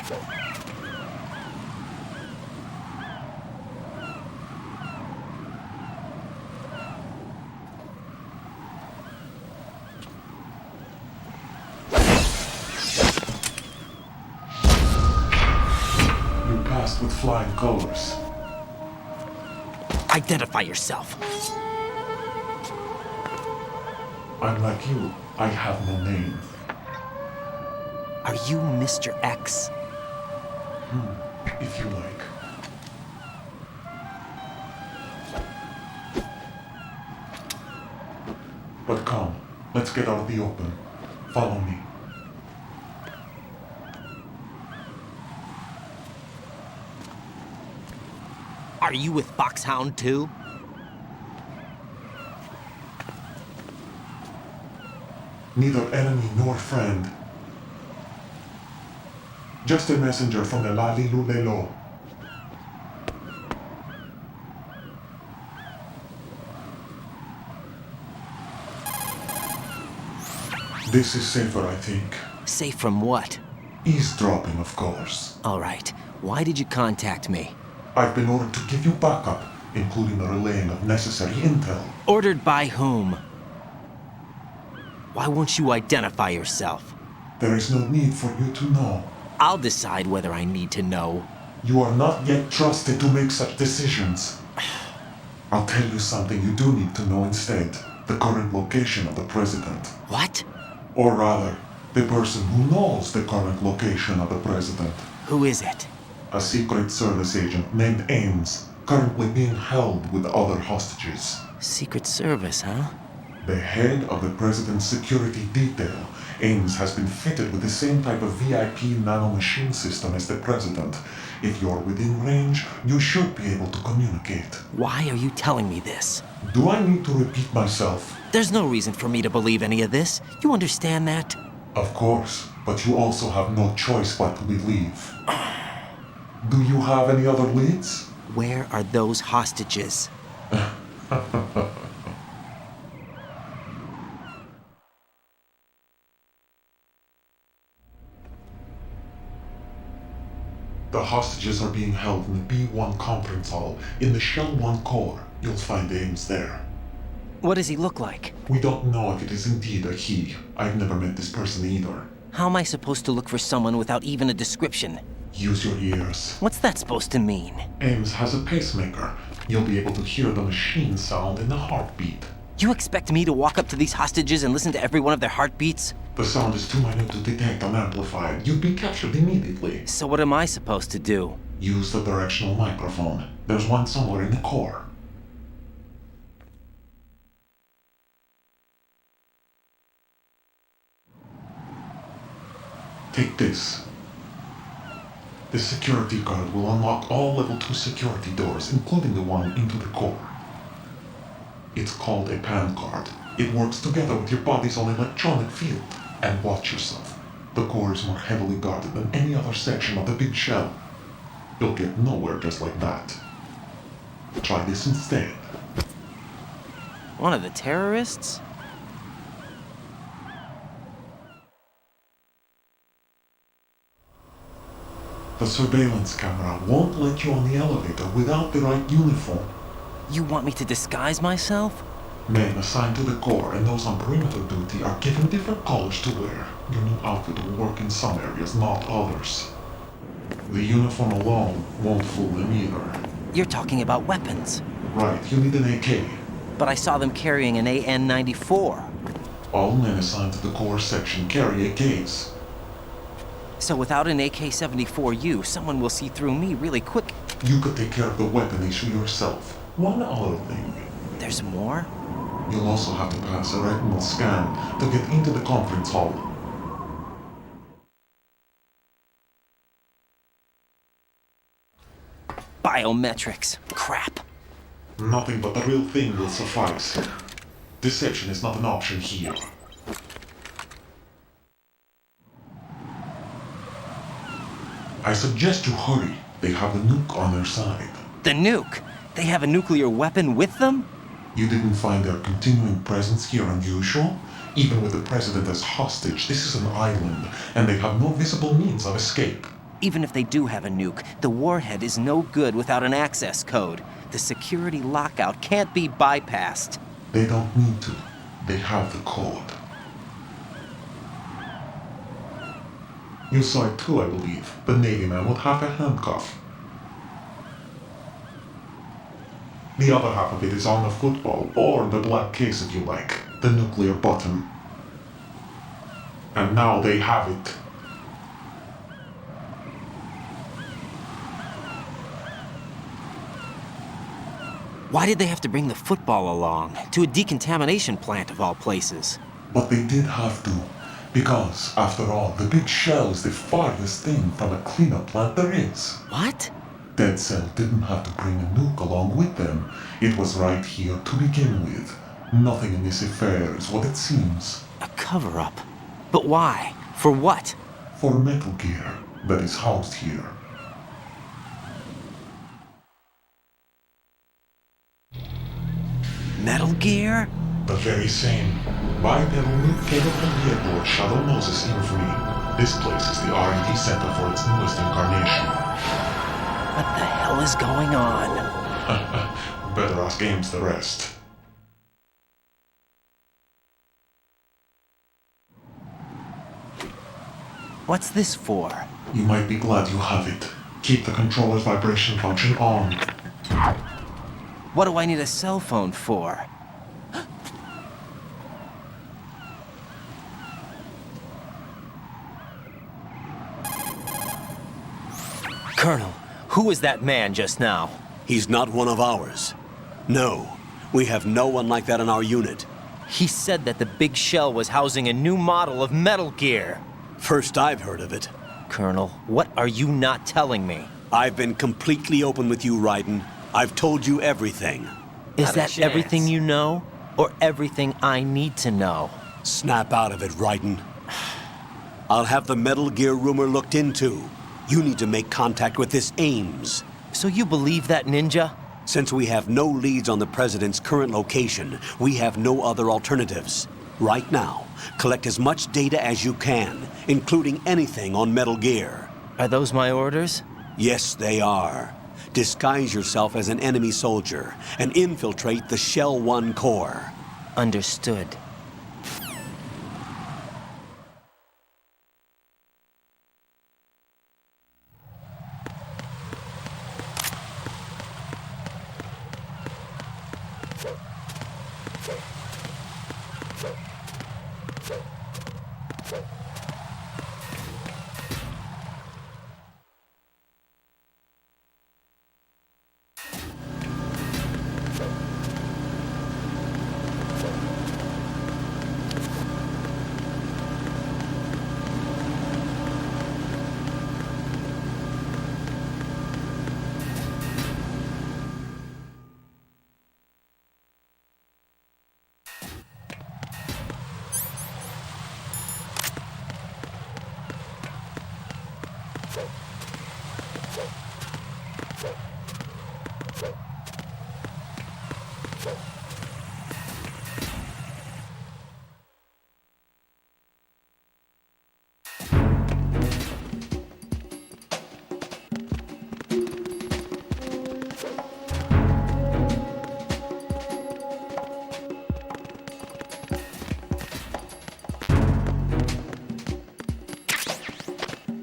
You passed with flying colors. Identify yourself. I'm like you. I have no name. Are you Mr. X? If you like. But come, let's get out of the open. Follow me. Are you with Foxhound too? Neither enemy nor friend. Just a messenger from the Lali Lulelo. This is safer, I think. Safe from what? Eavesdropping, of course. All right. Why did you contact me? I've been ordered to give you backup, including the relaying of necessary intel. Ordered by whom? Why won't you identify yourself? There is no need for you to know. I'll decide whether I need to know. You are not yet trusted to make such decisions. I'll tell you something you do need to know instead. The current location of the president. What? Or rather, the person who knows the current location of the president. Who is it? A Secret Service agent named Ames, currently being held with other hostages. Secret Service, huh? The head of the president's security detail, Ames has been fitted with the same type of VIP nanomachine system as the president. If you're within range, you should be able to communicate. Why are you telling me this? Do I need to repeat myself? There's no reason for me to believe any of this. You understand that? Of course, but you also have no choice but to believe. Do you have any other leads? Where are those hostages? The hostages are being held in the B1 conference hall in the Shell 1 core. You'll find Ames there. What does he look like? We don't know if it is indeed a he. I've never met this person either. How am I supposed to look for someone without even a description? Use your ears. What's that supposed to mean? Ames has a pacemaker. You'll be able to hear the machine sound in the heartbeat. You expect me to walk up to these hostages and listen to every one of their heartbeats? The sound is too minute to detect and amplify. You'd be captured immediately. So what am I supposed to do? Use the directional microphone. There's one somewhere in the core. Take this. The security card will unlock all level 2 security doors, including the one into the core. It's called a PAN card. It works together with your body's own electronic field. And watch yourself. The core is more heavily guarded than any other section of the big shell. You'll get nowhere just like that. Try this instead. One of the terrorists? The surveillance camera won't let you on the elevator without the right uniform. You want me to disguise myself? Men assigned to the core and those on perimeter duty are given different colors to wear. Your new outfit will work in some areas, not others. The uniform alone won't fool them either. You're talking about weapons. Right, you need an AK. But I saw them carrying an AN-94. All men assigned to the core section carry AKs. So without an AK-74U, someone will see through me really quick. You could take care of the weapon issue yourself. One other thing. There's more? You'll also have to pass a retinal scan to get into the conference hall. Biometrics. Crap. Nothing but the real thing will suffice. Deception is not an option here. I suggest you hurry. They have the nuke on their side. The nuke? They have a nuclear weapon with them? You didn't find their continuing presence here unusual? Even with the president as hostage, this is an island, and they have no visible means of escape. Even if they do have a nuke, the warhead is no good without an access code. The security lockout can't be bypassed. They don't need to. They have the code. You saw it too, I believe. The Navy man would have a handcuff. The other half of it is on the football, or the black case if you like, the nuclear button. And now they have it. Why did they have to bring the football along? To a decontamination plant of all places. But they did have to, because, after all, the big shell is the farthest thing from a cleanup plant there is. What? Dead Cell didn't have to bring a nuke along with them. It was right here to begin with. Nothing in this affair is what it seems. A cover-up? But why? For what? For Metal Gear that is housed here. Metal Gear? The very same. Bipedal nuke came from the airport Shadow Moses infamy. This place is the R&D center for its newest incarnation. What the hell is going on? Better ask Ames the rest. What's this for? You might be glad you have it. Keep the controller's vibration function on. What do I need a cell phone for? Colonel, who was that man just now? He's not one of ours. No, we have no one like that in our unit. He said that the big shell was housing a new model of Metal Gear. First I've heard of it. Colonel, what are you not telling me? I've been completely open with you, Raiden. I've told you everything. Is Not a that chance. everything you know? Or everything I need to know? Snap out of it, Raiden. I'll have the Metal Gear rumor looked into. You need to make contact with this Ames. So you believe that ninja? Since we have no leads on the President's current location, we have no other alternatives. Right now, collect as much data as you can, including anything on Metal Gear. Are those my orders? Yes, they are. Disguise yourself as an enemy soldier and infiltrate the Shell 1 core. Understood.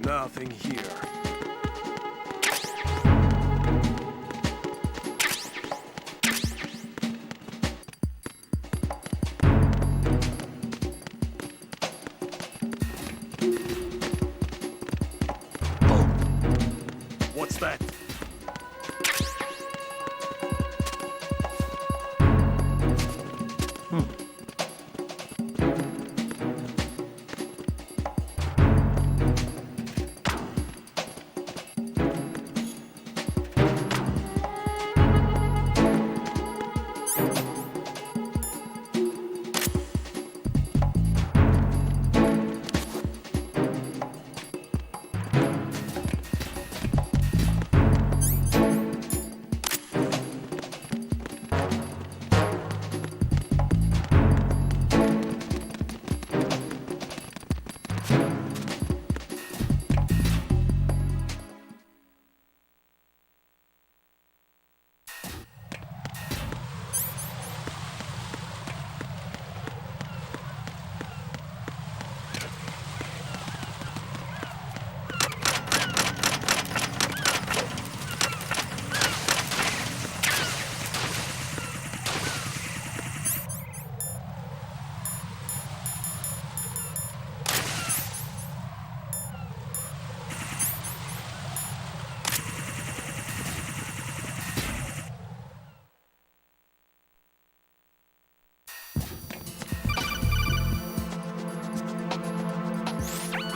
Nothing here. What's that?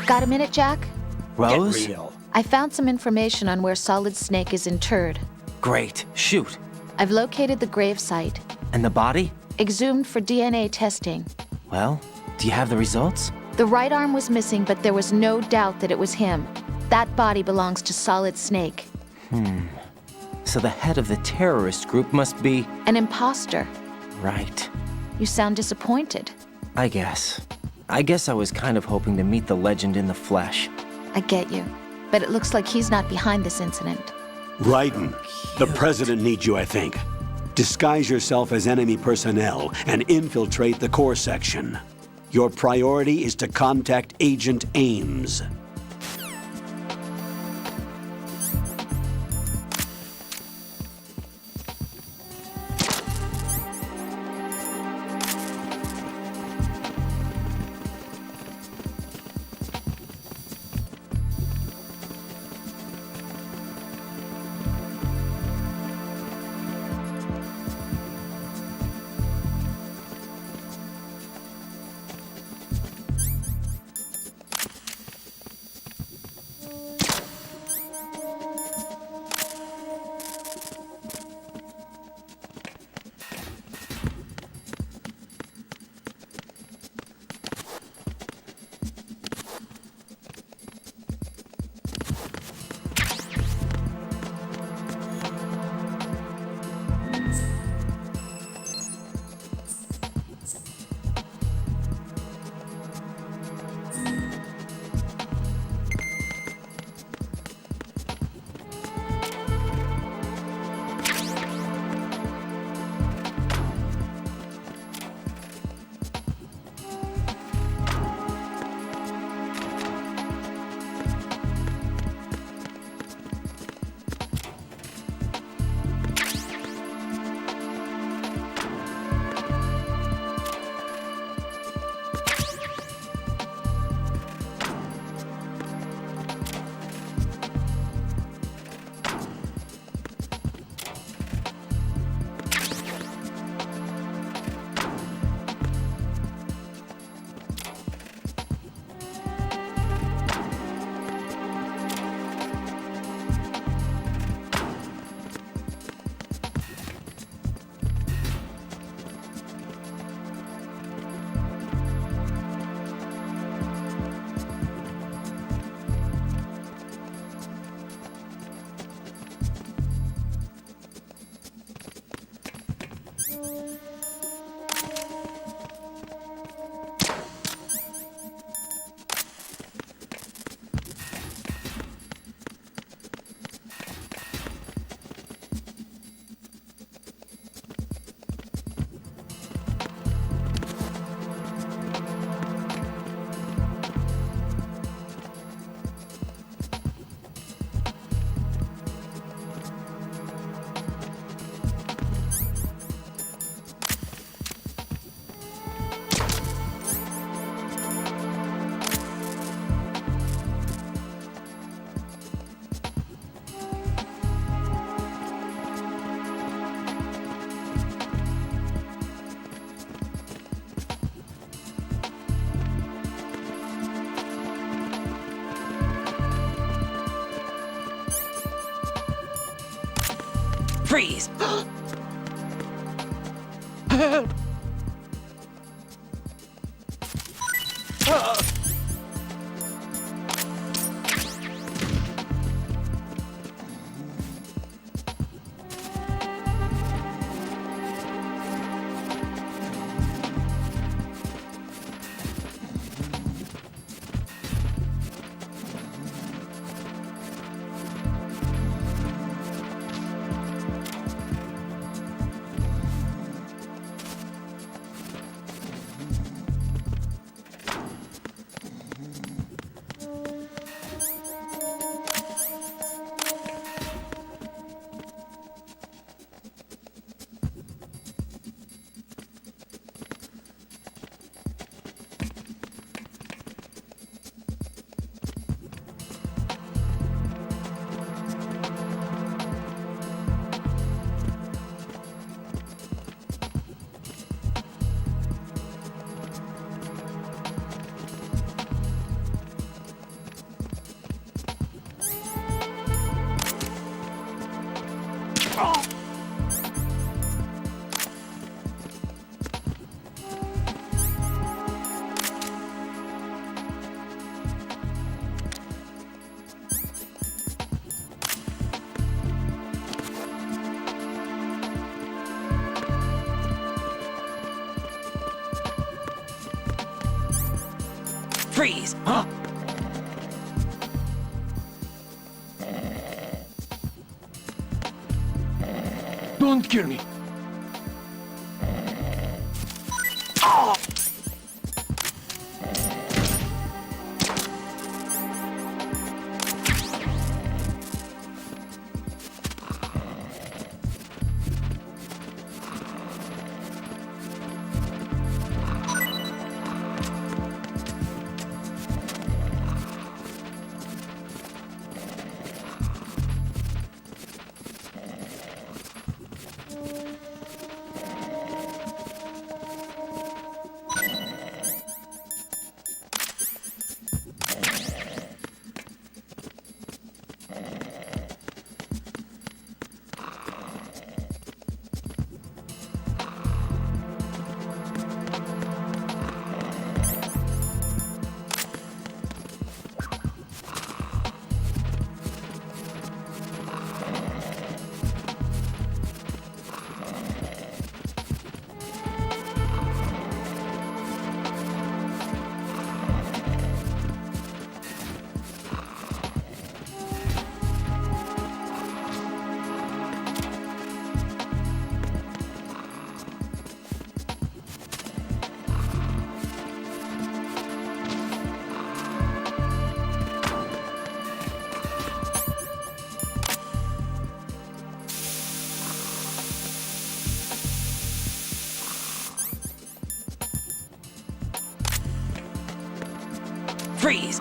Got a minute, Jack? Rose? Get real. I found some information on where Solid Snake is interred. Great. Shoot. I've located the grave site, And the body? exhumed for DNA testing. Well, do you have the results? The right arm was missing, but there was no doubt that it was him. That body belongs to Solid Snake. So the head of the terrorist group must be... An imposter. Right. You sound disappointed. I guess. I guess I was kind of hoping to meet the legend in the flesh. I get you. But it looks like he's not behind this incident. Raiden, the president needs you, I think. Disguise yourself as enemy personnel and infiltrate the core section. Your priority is to contact Agent Ames. Freeze! Freeze! Huh? Don't kill me. Freeze!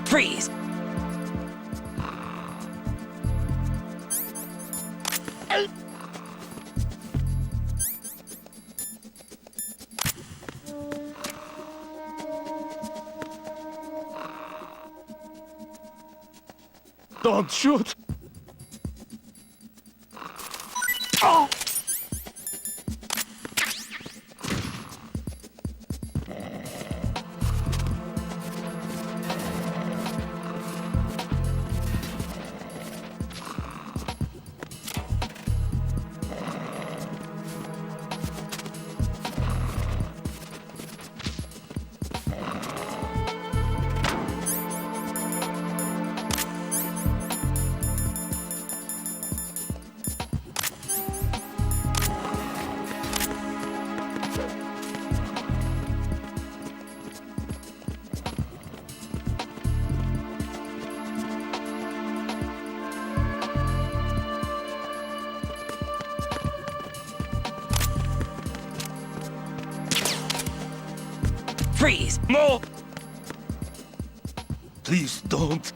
Freeze! Don't shoot. Freeze! No! Please don't.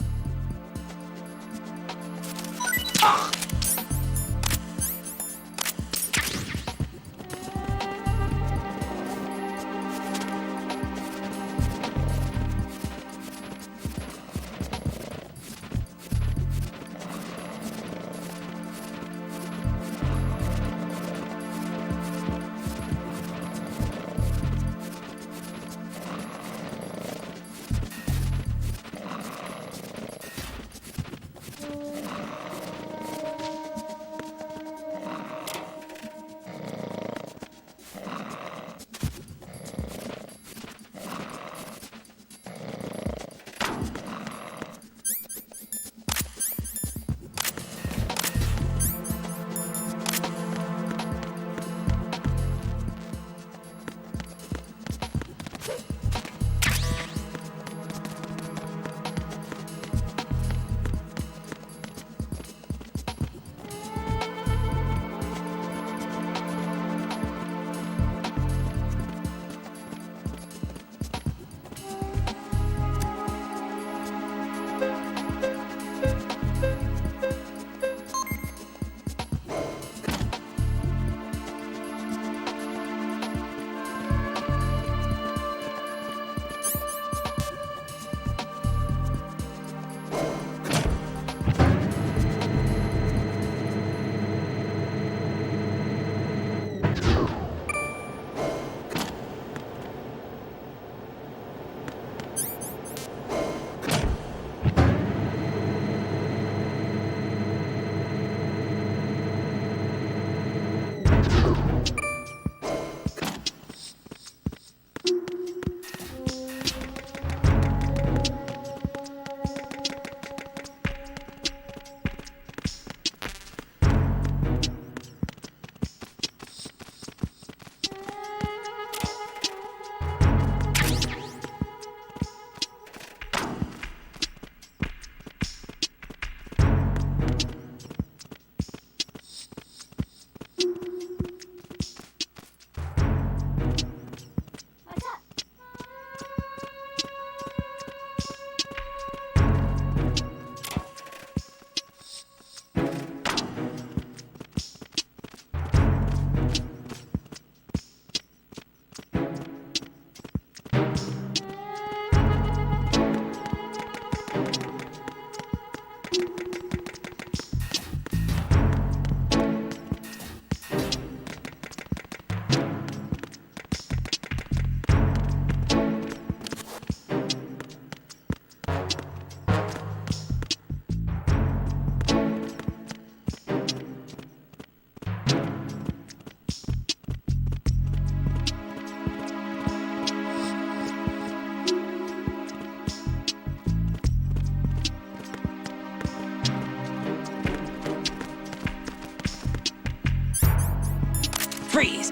Freeze!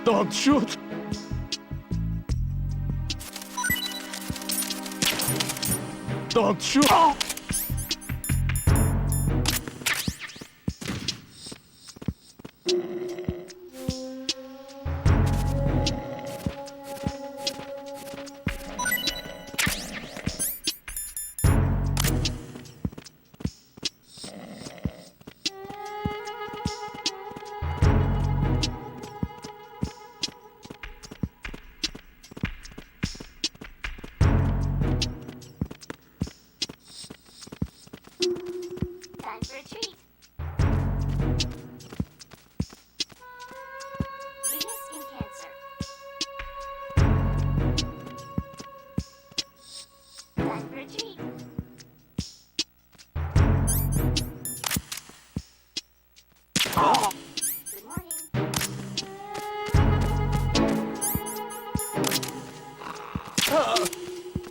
Don't shoot! Don't shoot! Time for a treat. Venus in Cancer. Time for a treat. Good morning.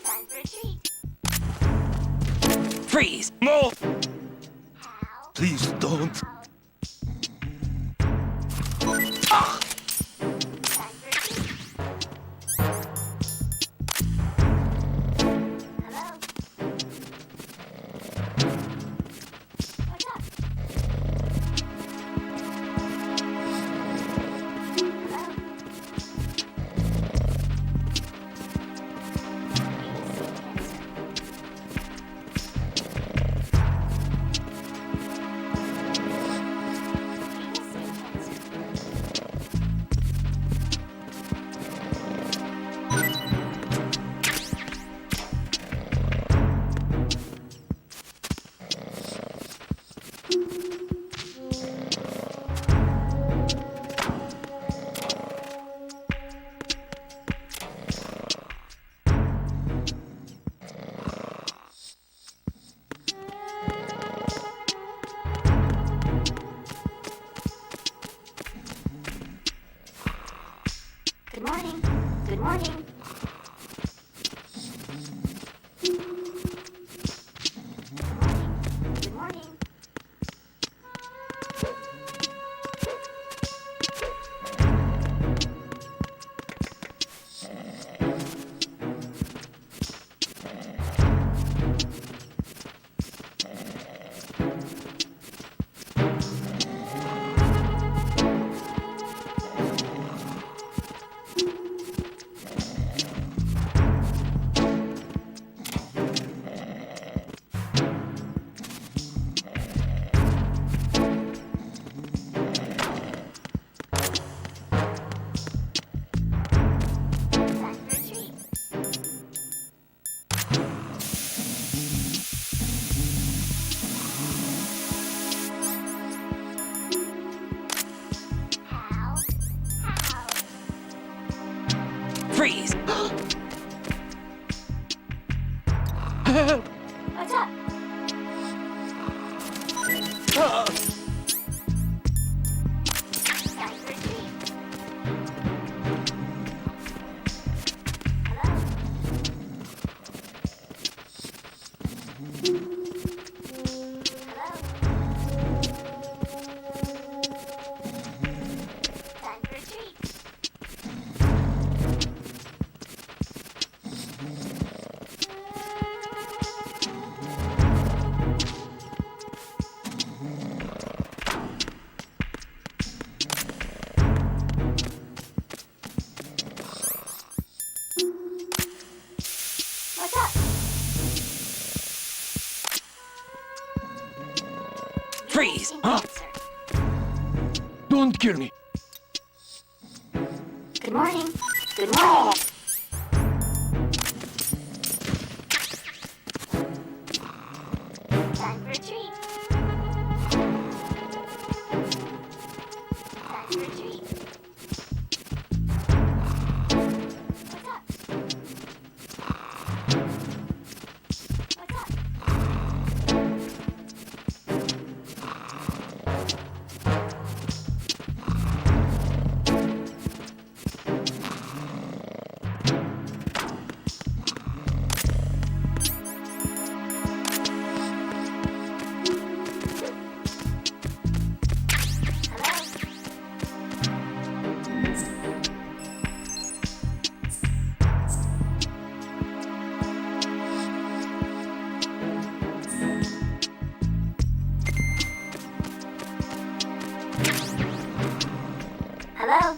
Time for a treat. Freeze! No! How? Please don't. Time for a treat. Hello? What's up? Hello? Venus in Cancer. Good morning. Good morning. Good morning. Time for a treat. How? How? Freeze! What's up? Time for a treat. Hello? Hello? Time for a treat. What's up? Freeze! In Cancer. Don't kill me. Good morning. Good morning. Time for a treat. Time for a treat. What's up? What's up? Hello?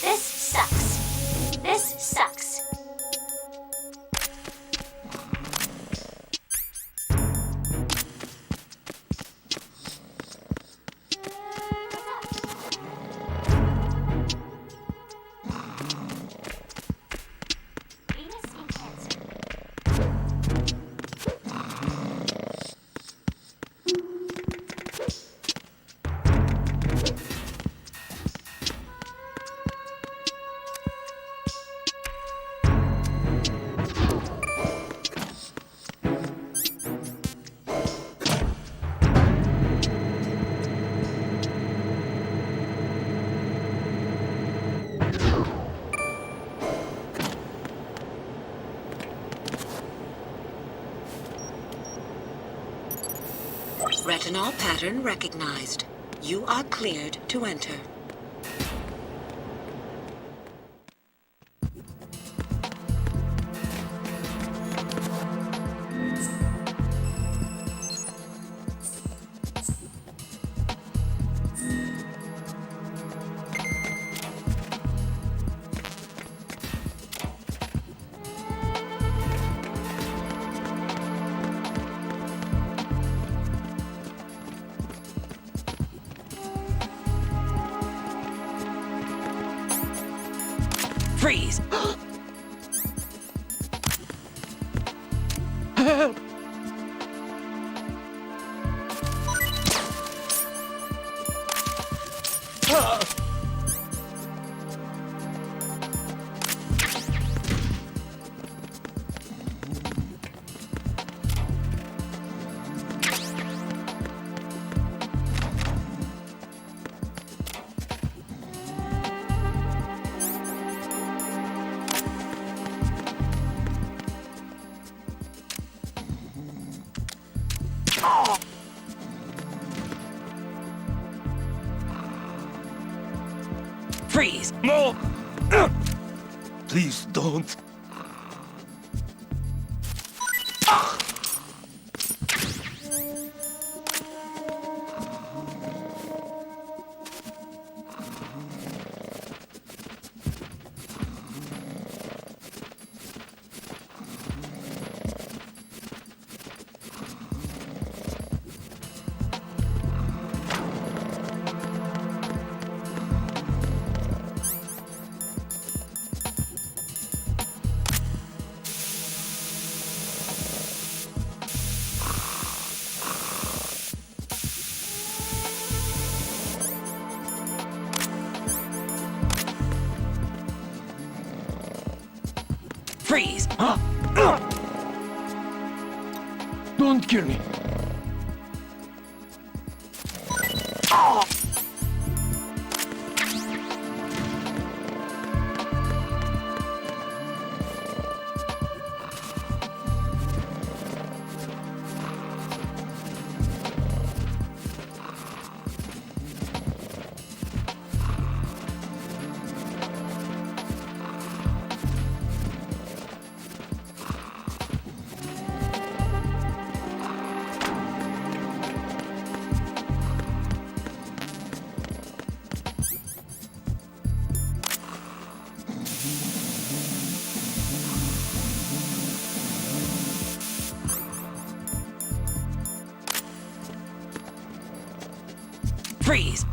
This sucks. This sucks. Ames infiltrates. Retinol pattern recognized. You are cleared to enter. Freeze! Help! Freeze! No! Please don't. Freeze! Don't kill me. Freeze!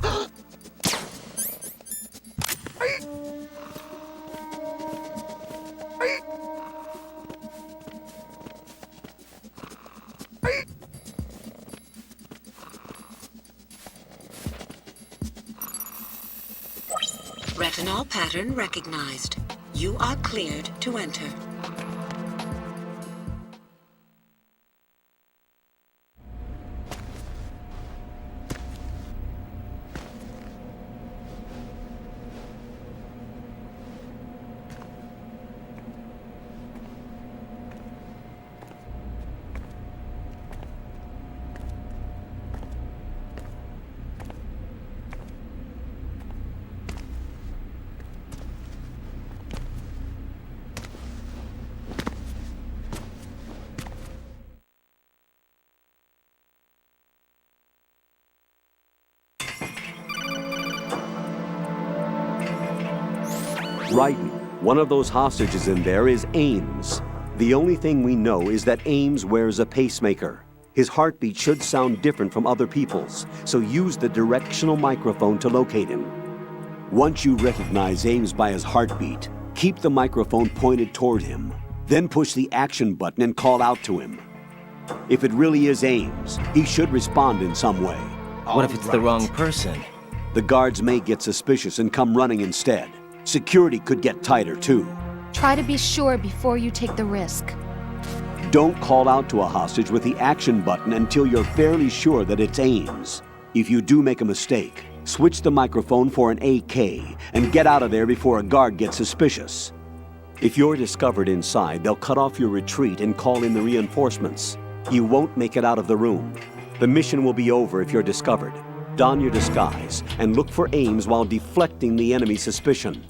Retinol pattern recognized. You are cleared to enter. Raiden, one of those hostages in there is Ames. The only thing we know is that Ames wears a pacemaker. His heartbeat should sound different from other people's, so use the directional microphone to locate him. Once you recognize Ames by his heartbeat, keep the microphone pointed toward him. Then push the action button and call out to him. If it really is Ames, he should respond in some way. What if it's the wrong person? The guards may get suspicious and come running instead. Security could get tighter, too. Try to be sure before you take the risk. Don't call out to a hostage with the action button until you're fairly sure that it's Ames. If you do make a mistake, switch the microphone for an AK and get out of there before a guard gets suspicious. If you're discovered inside, they'll cut off your retreat and call in the reinforcements. You won't make it out of the room. The mission will be over if you're discovered. Don your disguise and look for Ames while deflecting the enemy's suspicion.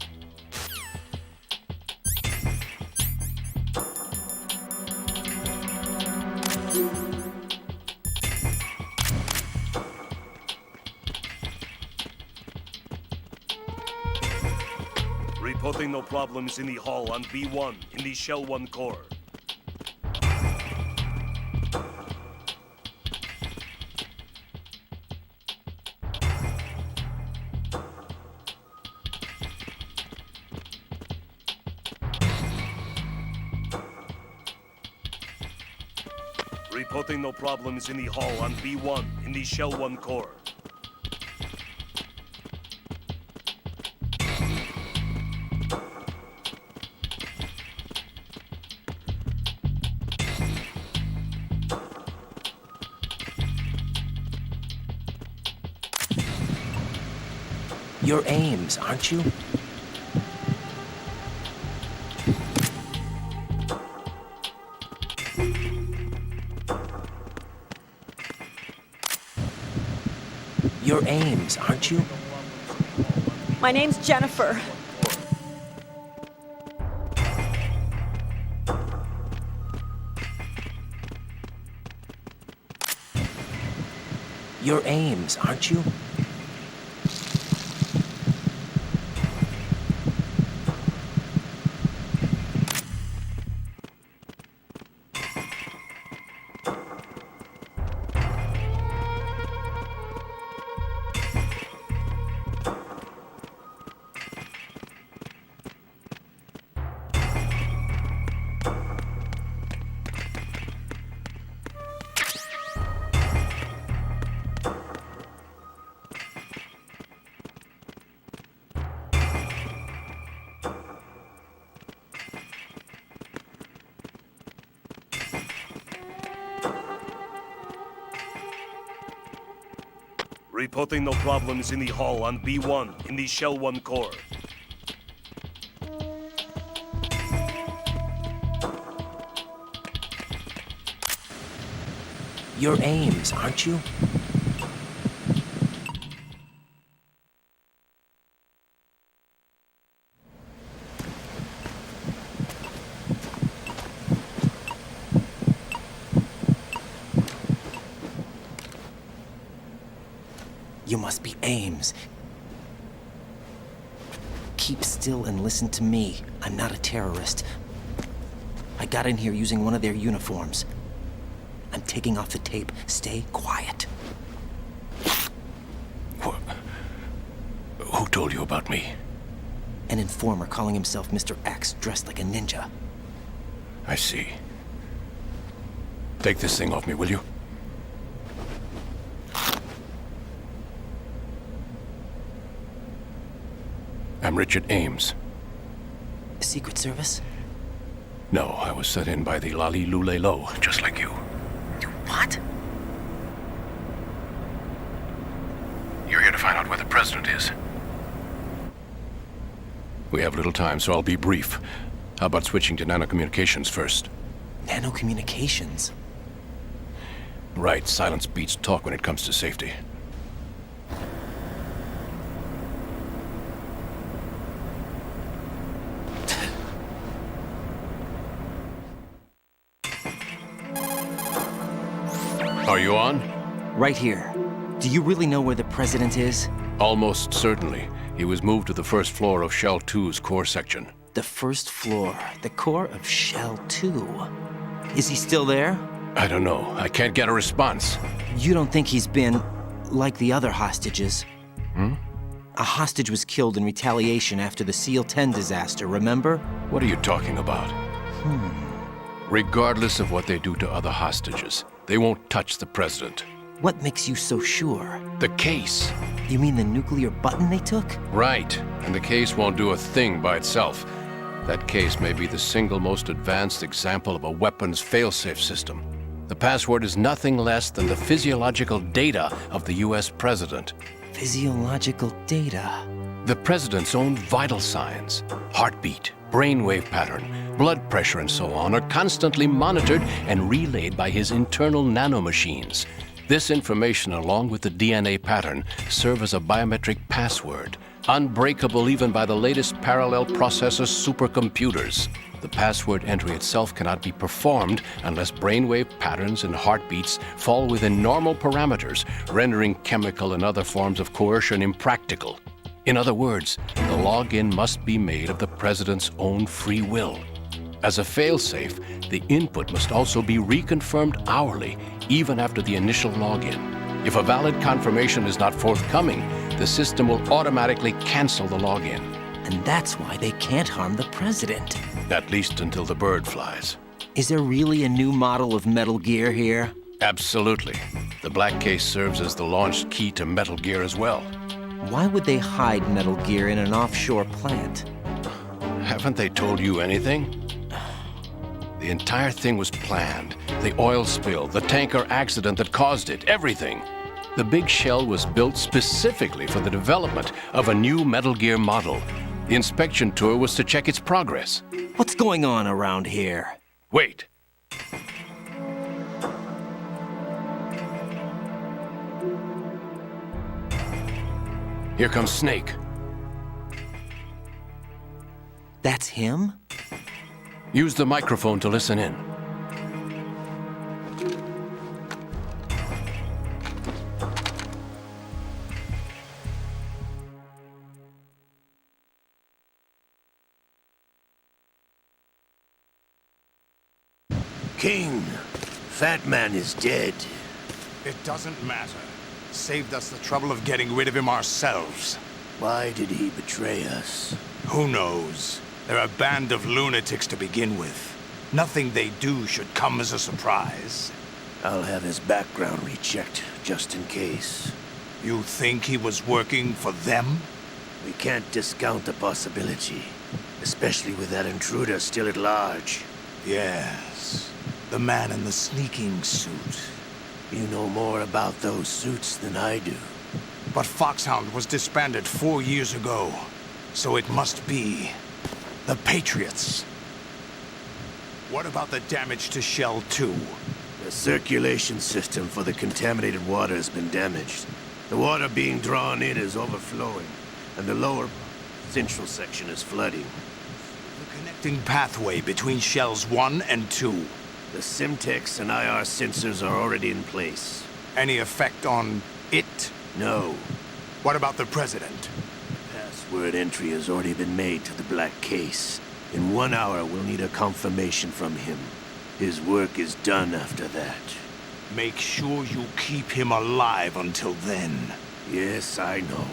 Reporting no problems in the hall on B1 in the Shell 1 core. Reporting no problems in the hall on B1 in the Shell 1 core. You're Ames, aren't you? You're Ames, aren't you? My name's Jennifer. You're Ames, aren't you? Reporting no problems in the hall on B1 in the Shell 1 core. You're Ames, aren't you? You must be Ames. Keep still and listen to me. I'm not a terrorist. I got in here using one of their uniforms. I'm taking off the tape. Stay quiet. Who told you about me? An informer calling himself Mr. X, dressed like a ninja. I see. Take this thing off me, will you? I'm Richard Ames. Secret Service? No, I was set in by the Lali Lule Lo, just like you. You what? You're here to find out where the president is. We have little time, so I'll be brief. How about switching to nanocommunications first? Nanocommunications? Right, silence beats talk when it comes to safety. Are you on? Right here. Do you really know where the president is? Almost certainly. He was moved to the first floor of Shell 2's core section. The first floor, the core of Shell 2. Is he still there? I don't know. I can't get a response. You don't think he's been like the other hostages? A hostage was killed in retaliation after the SEAL 10 disaster, remember? What are you talking about? Regardless of what they do to other hostages, they won't touch the president. What makes you so sure? The case. You mean the nuclear button they took? Right. And the case won't do a thing by itself. That case may be the single most advanced example of a weapons failsafe system. The password is nothing less than the physiological data of the US president. Physiological data? The president's own vital signs, heartbeat, brainwave pattern, blood pressure, and so on, are constantly monitored and relayed by his internal nanomachines. This information, along with the DNA pattern, serve as a biometric password, unbreakable even by the latest parallel processor supercomputers. The password entry itself cannot be performed unless brainwave patterns and heartbeats fall within normal parameters, rendering chemical and other forms of coercion impractical. In other words, the login must be made of the president's own free will. As a failsafe, the input must also be reconfirmed hourly, even after the initial login. If a valid confirmation is not forthcoming, the system will automatically cancel the login. And that's why they can't harm the president. At least until the bird flies. Is there really a new model of Metal Gear here? Absolutely. The black case serves as the launch key to Metal Gear as well. Why would they hide Metal Gear in an offshore plant? Haven't they told you anything? The entire thing was planned. The oil spill, the tanker accident that caused it, everything. The big shell was built specifically for the development of a new Metal Gear model. The inspection tour was to check its progress. What's going on around here? Wait. Here comes Snake. That's him? Use the microphone to listen in. King, Fatman is dead. It doesn't matter. Saved us the trouble of getting rid of him ourselves. Why did he betray us? Who knows? They're a band of lunatics to begin with. Nothing they do should come as a surprise. I'll have his background rechecked, just in case. You think he was working for them? We can't discount the possibility, especially with that intruder still at large. Yes. The man in the sneaking suit. You know more about those suits than I do. But Foxhound was disbanded 4 years ago. So it must be the Patriots. What about the damage to Shell 2? The circulation system for the contaminated water has been damaged. The water being drawn in is overflowing, and the lower central section is flooding. The connecting pathway between Shells 1 and 2. The Simtex and IR sensors are already in place. Any effect on it? No. What about the President? The password entry has already been made to the black case. In 1 hour, we'll need a confirmation from him. His work is done after that. Make sure you keep him alive until then. Yes, I know.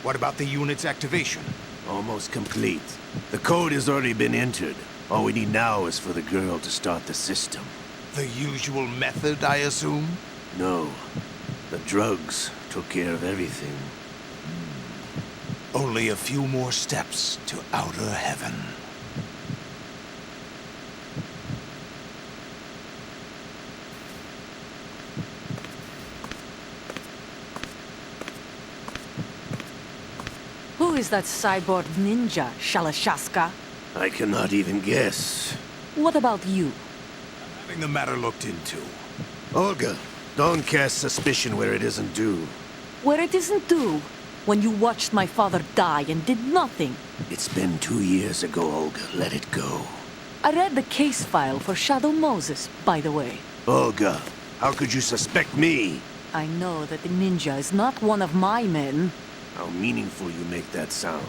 What about the unit's activation? Almost complete. The code has already been entered. All we need now is for the girl to start the system. The usual method, I assume? No. The drugs took care of everything. Only a few more steps to outer heaven. Who is that cyborg ninja, Shalashaska? I cannot even guess. What about you? I'm having the matter looked into. Olga, don't cast suspicion where it isn't due. Where it isn't due? When you watched my father die and did nothing. It's been 2 years ago, Olga. Let it go. I read the case file for Shadow Moses, by the way. Olga, how could you suspect me? I know that the ninja is not one of my men. How meaningful you make that sound.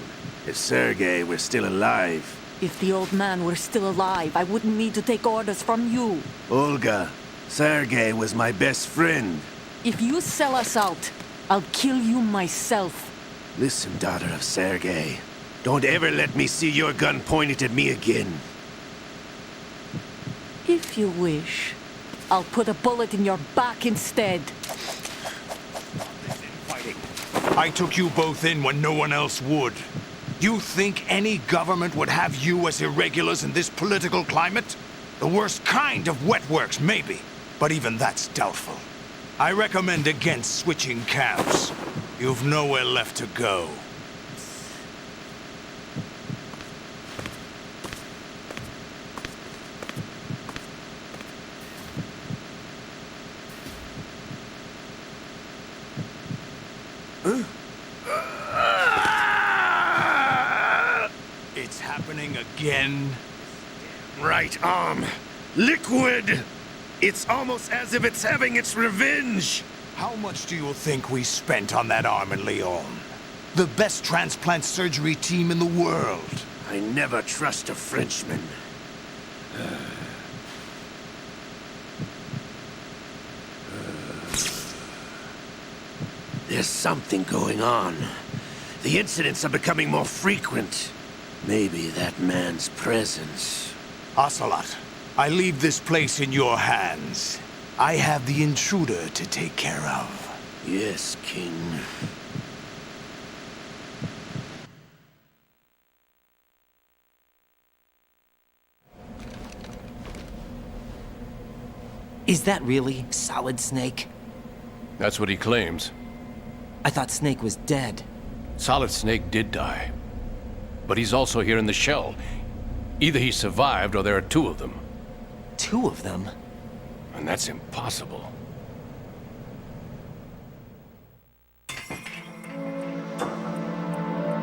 If Sergei were still alive... If the old man were still alive, I wouldn't need to take orders from you. Olga, Sergei was my best friend. If you sell us out, I'll kill you myself. Listen, daughter of Sergei. Don't ever let me see your gun pointed at me again. If you wish, I'll put a bullet in your back instead. I took you both in when no one else would. You think any government would have you as irregulars in this political climate? The worst kind of wet works, maybe. But even that's doubtful. I recommend against switching camps. You've nowhere left to go. It's happening again. Right arm. Liquid! It's almost as if it's having its revenge! How much do you think we spent on that arm in Lyon? The best transplant surgery team in the world. I never trust a Frenchman. There's something going on. The incidents are becoming more frequent. Maybe that man's presence. Ocelot, I leave this place in your hands. I have the intruder to take care of. Yes, King. Is that really Solid Snake? That's what he claims. I thought Snake was dead. Solid Snake did die. But he's also here in the shell. Either he survived or there are two of them. Two of them? And that's impossible.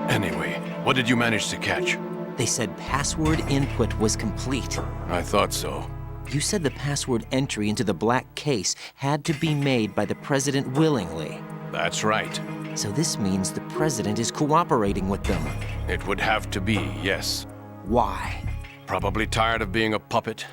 Anyway, what did you manage to catch? They said password input was complete. I thought so. You said the password entry into the black case had to be made by the president willingly. That's right. So this means the president is cooperating with them. It would have to be, yes. Why? Probably tired of being a puppet,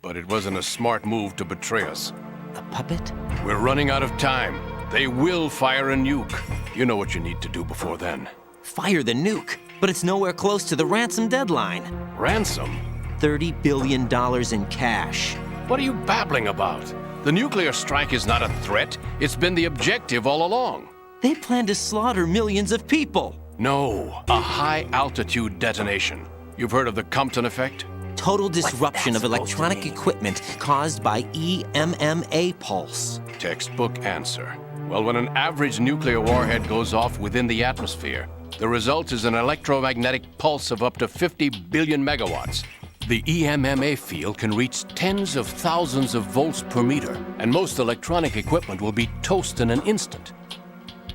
but it wasn't a smart move to betray us. A puppet? We're running out of time. They will fire a nuke. You know what you need to do before then. Fire the nuke? But it's nowhere close to the ransom deadline. Ransom? $30 billion in cash. What are you babbling about? The nuclear strike is not a threat. It's been the objective all along. They plan to slaughter millions of people. No, a high-altitude detonation. You've heard of the Compton effect? Total disruption of electronic equipment caused by EMMA pulse. Textbook answer. Well, when an average nuclear warhead goes off within the atmosphere, the result is an electromagnetic pulse of up to 50 billion megawatts. The EMMA field can reach tens of thousands of volts per meter, and most electronic equipment will be toast in an instant.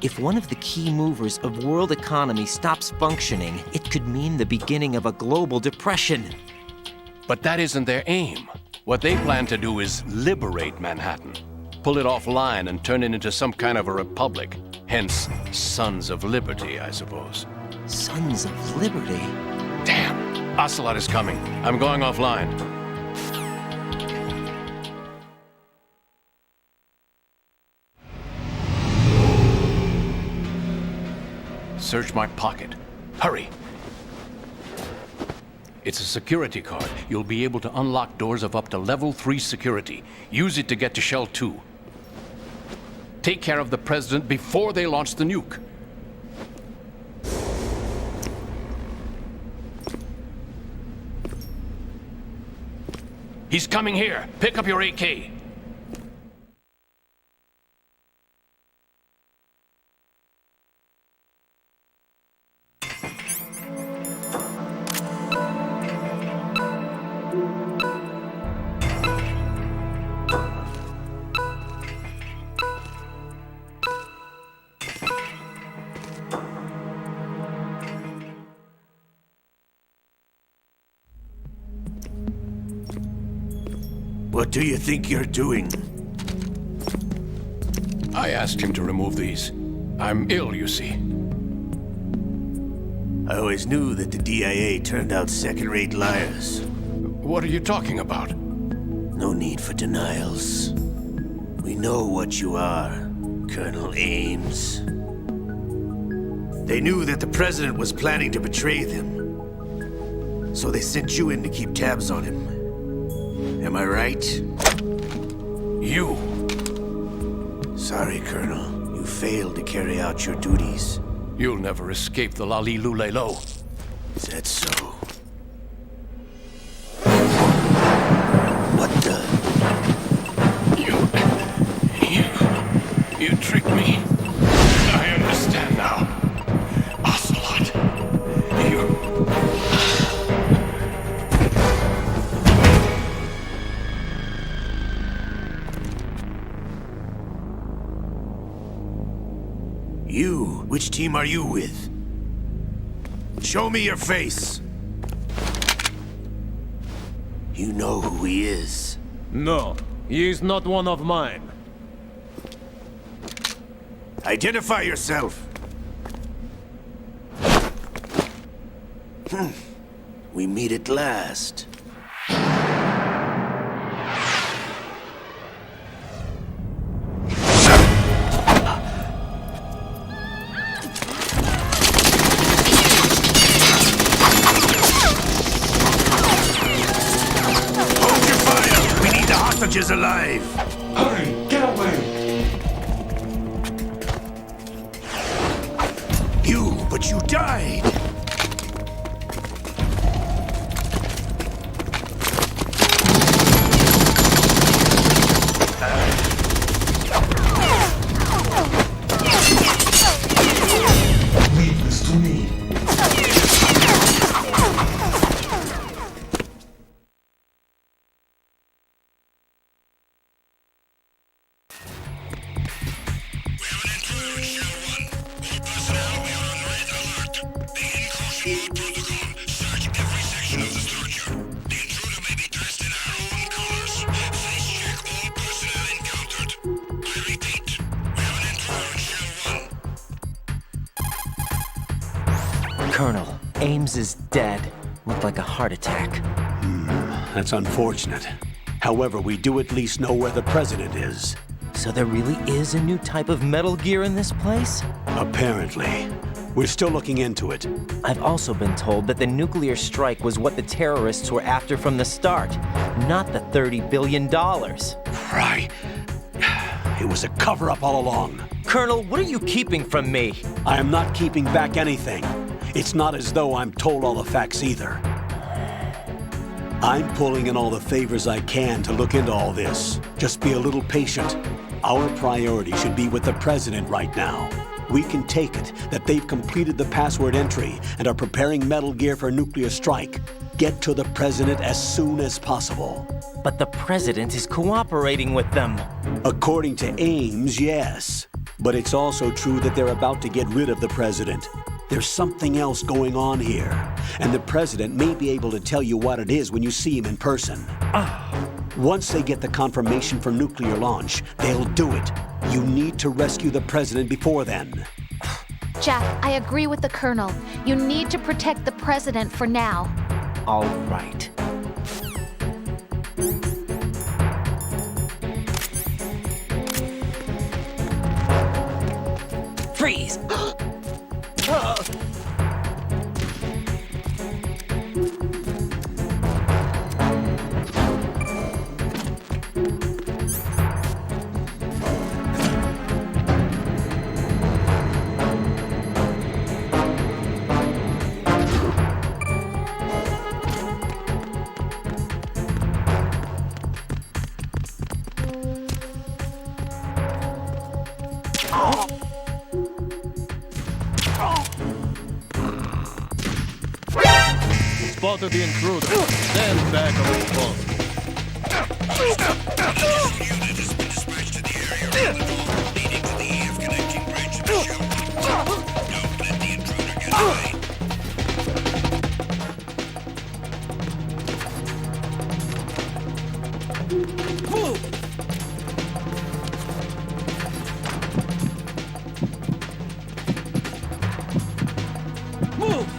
If one of the key movers of world economy stops functioning, it could mean the beginning of a global depression. But that isn't their aim. What they plan to do is liberate Manhattan. Pull it offline and turn it into some kind of a republic. Hence, Sons of Liberty, I suppose. Sons of Liberty? Damn! Ocelot is coming. I'm going offline. Search my pocket. Hurry! It's a security card. You'll be able to unlock doors of up to level 3 security. Use it to get to Shell 2. Take care of the president before they launch the nuke. He's coming here. Pick up your AK. What do you think you're doing? I asked him to remove these. I'm ill, you see. I always knew that the DIA turned out second-rate liars. What are you talking about? No need for denials. We know what you are, Colonel Ames. They knew that the president was planning to betray them. So they sent you in to keep tabs on him. Am I right? You! Sorry, Colonel. You failed to carry out your duties. You'll never escape the Lali Lulelo. Is that so? What the? You tricked me. I understand now. Ocelot. You? Which team are you with? Show me your face. You know who he is. No, he is not one of mine. Identify yourself. We meet at last. Hold your fire! We need the hostages alive! Hurry, get away! But you died! Leave this to me. Colonel, Ames is dead. Looked like a heart attack. That's unfortunate. However, we do at least know where the president is. So there really is a new type of Metal Gear in this place? Apparently. We're still looking into it. I've also been told that the nuclear strike was what the terrorists were after from the start, not the $30 billion. Right. It was a cover-up all along. Colonel, what are you keeping from me? I am not keeping back anything. It's not as though I'm told all the facts either. I'm pulling in all the favors I can to look into all this. Just be a little patient. Our priority should be with the president right now. We can take it that they've completed the password entry and are preparing Metal Gear for nuclear strike. Get to the president as soon as possible. But the president is cooperating with them. According to Ames, yes. But it's also true that they're about to get rid of the president. There's something else going on here, and the president may be able to tell you what it is when you see him in person. Once they get the confirmation for nuclear launch, they'll do it. You need to rescue the president before then. Jack, I agree with the Colonel. You need to protect the president for now. All right. Freeze! Spotted the intruder. Stand back a little closer. Unit has been dispatched to the area around the door leading to the EF connecting bridge of the show. Don't let the intruder get away. Move!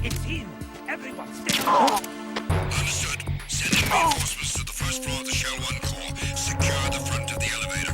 It's him! Everyone stay down! Understood. Sending reinforcements to the first floor of the Shell 1 core. Secure the front of the elevator.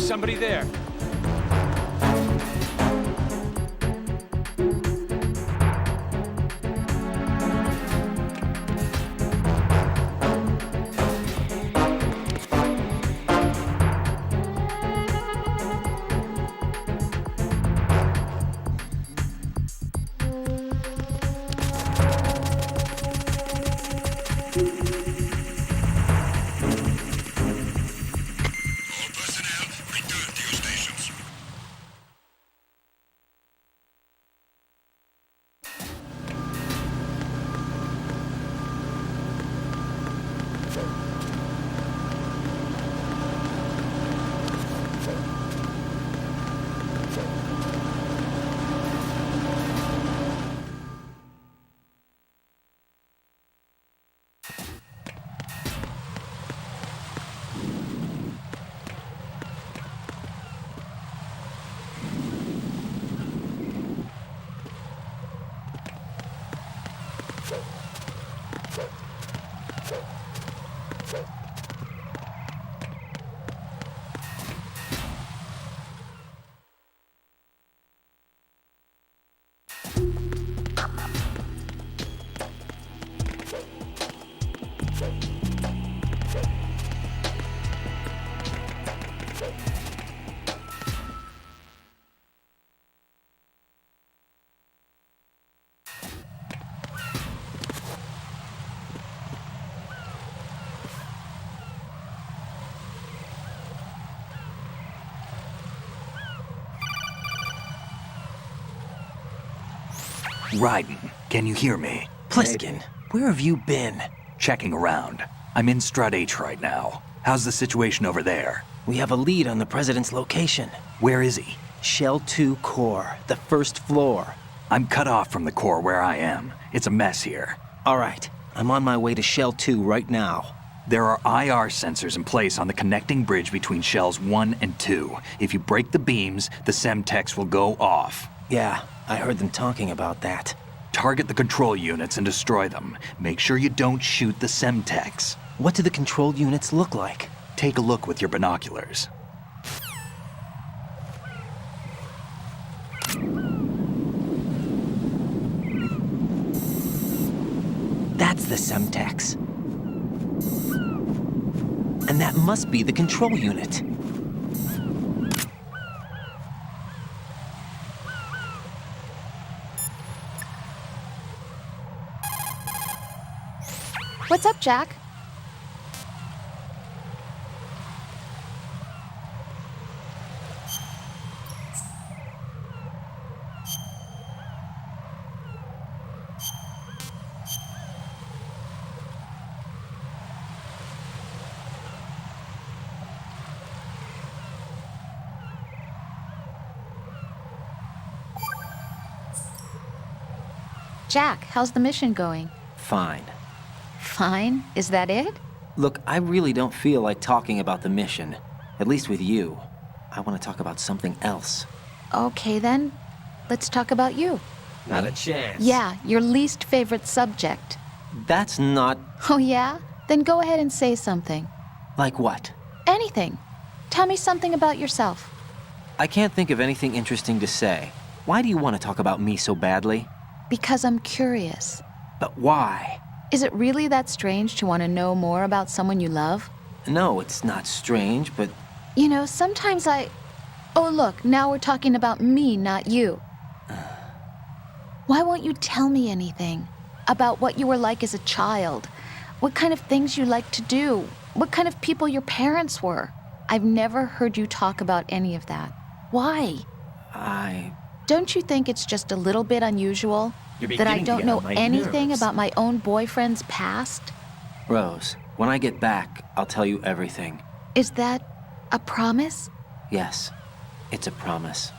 somebody there. Raiden, can you hear me? Pliskin, where have you been? Checking around. I'm in Strut H right now. How's the situation over there? We have a lead on the president's location. Where is he? Shell 2 core, the first floor. I'm cut off from the core where I am. It's a mess here. All right, I'm on my way to Shell 2 right now. There are IR sensors in place on the connecting bridge between Shells 1 and 2. If you break the beams, the Semtex will go off. Yeah, I heard them talking about that. Target the control units and destroy them. Make sure you don't shoot the Semtex. What do the control units look like? Take a look with your binoculars. That's the Semtex. And that must be the control unit. What's up, Jack? Jack, how's the mission going? Fine. Fine? Is that it? Look, I really don't feel like talking about the mission. At least with you. I want to talk about something else. Okay, then. Let's talk about you. Not a chance. Yeah, your least favorite subject. That's not... Oh, yeah? Then go ahead and say something. Like what? Anything. Tell me something about yourself. I can't think of anything interesting to say. Why do you want to talk about me so badly? Because I'm curious. But why? Is it really that strange to want to know more about someone you love? No, it's not strange, but... You know, sometimes Oh, look, now we're talking about me, not you. Why won't you tell me anything? About what you were like as a child? What kind of things you liked to do? What kind of people your parents were? I've never heard you talk about any of that. Why? Don't you think it's just a little bit unusual that I don't know anything about my own boyfriend's past? Rose, when I get back, I'll tell you everything. Is that a promise? Yes, it's a promise.